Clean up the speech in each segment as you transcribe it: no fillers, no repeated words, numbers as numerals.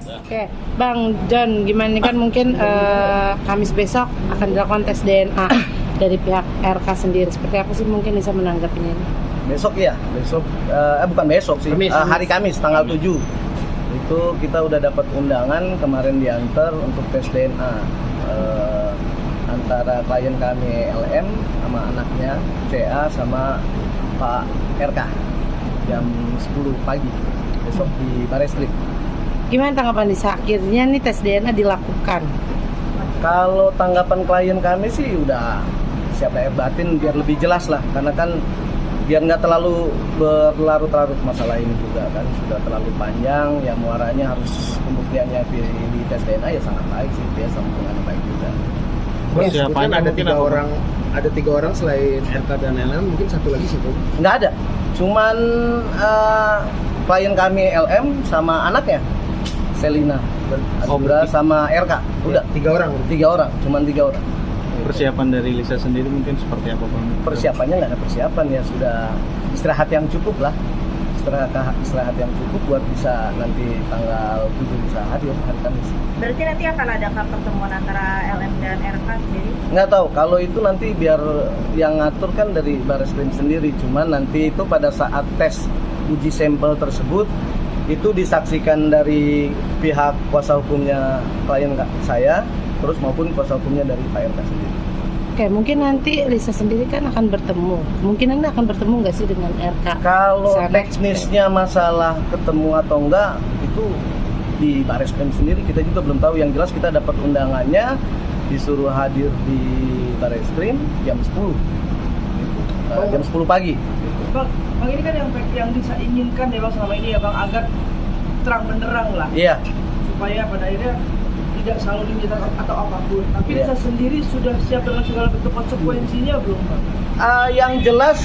Oke, Bang John, gimana nih kan mungkin Kamis besok akan dilakukan tes DNA dari pihak RK sendiri. Seperti apa sih mungkin bisa menanggapinya ini? Besok ya, bukan besok sih, hari Kamis tanggal 7 itu kita udah dapat undangan, kemarin diantar untuk tes DNA antara klien kami LM sama anaknya CA sama Pak RK jam 10 pagi besok di Bareskrim. Gimana tanggapan bisa akhirnya nih tes DNA dilakukan? Kalau tanggapan klien kami sih udah siap air batin biar lebih jelas lah, karena kan biar nggak terlalu berlarut-larut masalah ini juga kan, sudah terlalu panjang ya, muaranya harus pembuktiannya di tes DNA ya sangat baik sih, dia sambungannya baik juga. Persiapannya ada tiga orang selain RK dan LM, mungkin satu lagi situ? Nggak ada, cuman klien kami LM sama anaknya Selina, Azura sama RK, udah tiga orang, cuman tiga orang. Persiapan dari Lisa sendiri mungkin seperti apa, Bang? Persiapannya nggak ada persiapan ya, sudah istirahat yang cukup lah, istirahat yang cukup buat bisa nanti tanggal 7 bisa hadir hari Kamis. Berarti nanti akan ada pertemuan antara LM dan RK sendiri? Nggak tahu, kalau itu nanti biar yang ngatur kan dari Bareskrim sendiri, cuman nanti itu pada saat tes uji sampel tersebut itu disaksikan dari pihak kuasa hukumnya klien saya, terus maupun kuasa hukumnya dari Pak RK sendiri. Oke, mungkin nanti Lisa sendiri kan akan bertemu. Mungkin Anda akan bertemu nggak sih dengan RK? Kalau teknisnya masalah ketemu atau enggak itu di Bareskrim sendiri, kita juga belum tahu. Yang jelas kita dapat undangannya, disuruh hadir di Bareskrim jam 10. Jam 10 pagi. Bang, ini kan yang Lisa inginkan ya Bang selama ini ya Bang, agar terang benderang lah. Iya. Supaya pada akhirnya tidak selalu diminta atau apapun. Tapi Lisa sendiri sudah siap dengan segala bentuk konsekuensinya belum Bang? Yang jelas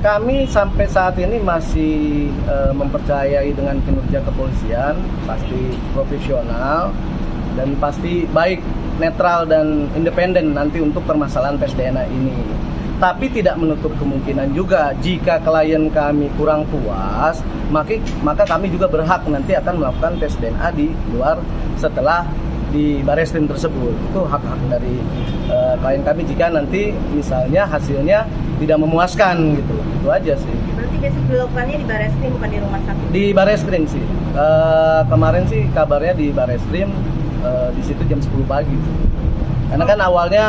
kami sampai saat ini masih mempercayai dengan kinerja kepolisian, pasti profesional dan pasti baik, netral dan independen nanti untuk permasalahan tes DNA ini. Tapi tidak menutup kemungkinan juga jika klien kami kurang puas, maka kami juga berhak nanti akan melakukan tes DNA di luar setelah di Bareskrim tersebut. Itu hak-hak dari klien kami jika nanti misalnya hasilnya tidak memuaskan gitu. Itu aja sih. Berarti besok dilakukannya di Bareskrim bukan di rumah sakit? Di Bareskrim sih. Kemarin sih kabarnya di Bareskrim, di situ jam 10 pagi. Karena kan awalnya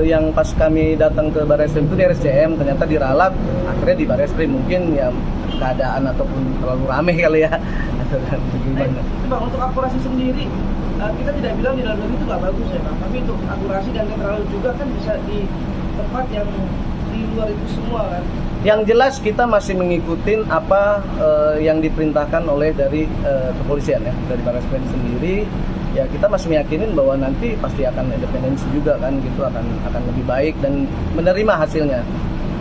yang pas kami datang ke Bareskrim itu di RSCM, ternyata diralat akhirnya di Bareskrim. Mungkin ya keadaan ataupun terlalu rame kali ya. Bang, untuk akurasi sendiri kita tidak bilang di dalam negeri itu nggak bagus ya Bang, tapi untuk akurasi dan netral juga kan bisa di tempat yang di luar itu semua kan. Yang jelas kita masih mengikuti apa yang diperintahkan oleh dari kepolisian ya, dari Bareskrim sendiri. Ya kita masih meyakinin bahwa nanti pasti akan independensi juga kan, gitu akan lebih baik dan menerima hasilnya.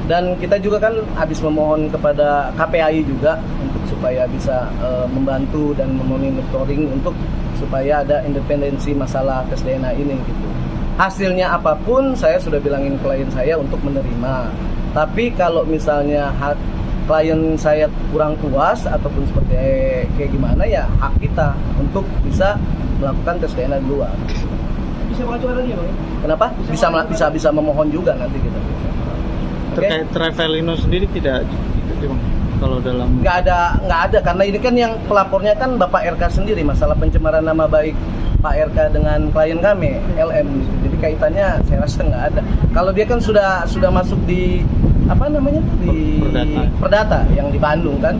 Dan kita juga kan habis memohon kepada KPAI juga untuk supaya bisa membantu dan memonitoring untuk supaya ada independensi masalah tes DNA ini gitu. Hasilnya apapun saya sudah bilangin klien saya untuk menerima. Tapi kalau misalnya klien saya kurang puas ataupun seperti kayak gimana ya hak kita untuk bisa melakukan tes DNA di luar. Bisa mengajukan lagi ya Bang? Kenapa? Bisa memohon juga nanti kita. Terkait Travelino sendiri tidak gitu Bang. Kalau dalam nggak ada karena ini kan yang pelapornya kan Bapak RK sendiri, masalah pencemaran nama baik Pak RK dengan klien kami LM. Jadi kaitannya saya rasa nggak ada. Kalau dia kan sudah masuk di apa namanya di Perdata yang di Bandung kan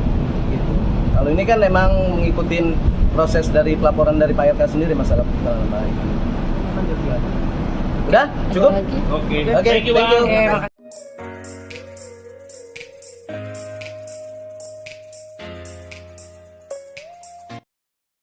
gitu. Kalau ini kan memang mengikuti proses dari pelaporan dari Pak RK sendiri masalah pencemaran nama baik. Udah? Cukup? Oke. Thank you.